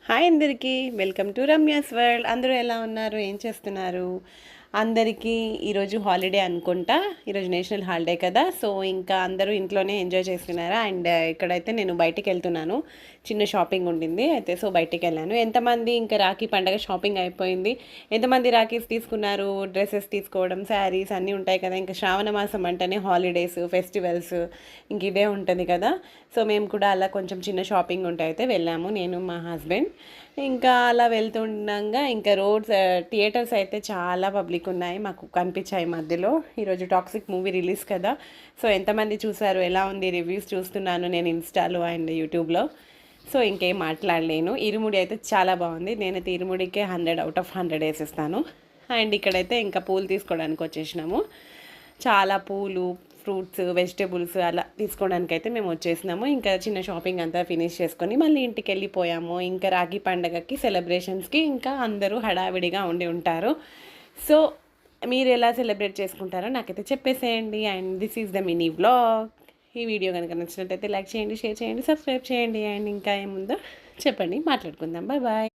Hi అందరికీ, welcome to Ramya's world. అందరూ ఎలా ఉన్నారు, ఏం చేస్తున్నారు? అందరికీ ఈరోజు హాలిడే అనుకుంటా. ఈరోజు నేషనల్ హాలిడే కదా, సో ఇంకా అందరూ ఇంట్లోనే ఎంజాయ్ చేస్తున్నారా. అండ్ ఇక్కడైతే నేను బయటికి వెళ్తున్నాను, చిన్న షాపింగ్ ఉండింది అయితే, సో బయటికి వెళ్ళాను. ఎంతమంది ఇంకా రాఖీ పండగ షాపింగ్ అయిపోయింది, ఎంతమంది రాఖీస్ తీసుకున్నారు? డ్రెస్సెస్ తీసుకోవడం, శారీస్ అన్నీ ఉంటాయి కదా. ఇంకా శ్రావణ మాసం అంటేనే హాలిడేస్, ఫెస్టివల్స్ ఇంక ఇదే ఉంటుంది కదా. సో మేము కూడా అలా కొంచెం చిన్న షాపింగ్ ఉంటే అయితే వెళ్ళాము, నేను మా హస్బెండ్. ఇంకా అలా వెళ్తుండగా ఇంకా రోడ్స్, థియేటర్స్ అయితే చాలా పబ్లిక్ ఉన్నాయి మాకు కనిపించాయి మధ్యలో. ఈరోజు టాక్సిక్ మూవీ రిలీజ్ కదా, సో ఎంతమంది చూసారు, ఎలా ఉంది, రివ్యూస్ చూస్తున్నాను నేను ఇన్స్టాలో అండ్ యూట్యూబ్లో. సో ఇంకేం మాట్లాడలేను. ఇరుముడి అయితే చాలా బాగుంది, నేనైతే ఇరుముడికే 100/100 వేసిస్తాను. అండ్ ఇక్కడైతే ఇంకా పూలు తీసుకోవడానికి వచ్చేసినాము. చాలా పూలు, ఫ్రూట్స్, వెజిటేబుల్స్ అలా తీసుకోవడానికి అయితే మేము వచ్చేసినాము. ఇంకా చిన్న షాపింగ్ అంతా ఫినిష్ చేసుకొని మళ్ళీ ఇంటికి వెళ్ళిపోయాము. ఇంకా రాఖీ పండగకి సెలబ్రేషన్స్కి ఇంకా అందరూ హడావిడిగా ఉండి ఉంటారు. సో మీరు ఎలా సెలబ్రేట్ చేసుకుంటారో నాకైతే చెప్పేసేయండి. And this is the mini vlog. ఈ వీడియో కనుక నచ్చినట్టయితే లైక్ చేయండి, షేర్ చేయండి, సబ్స్క్రైబ్ చేయండి. అండ్ ఇంకా ఏముందో చెప్పండి, మాట్లాడుకుందాం. Bye bye.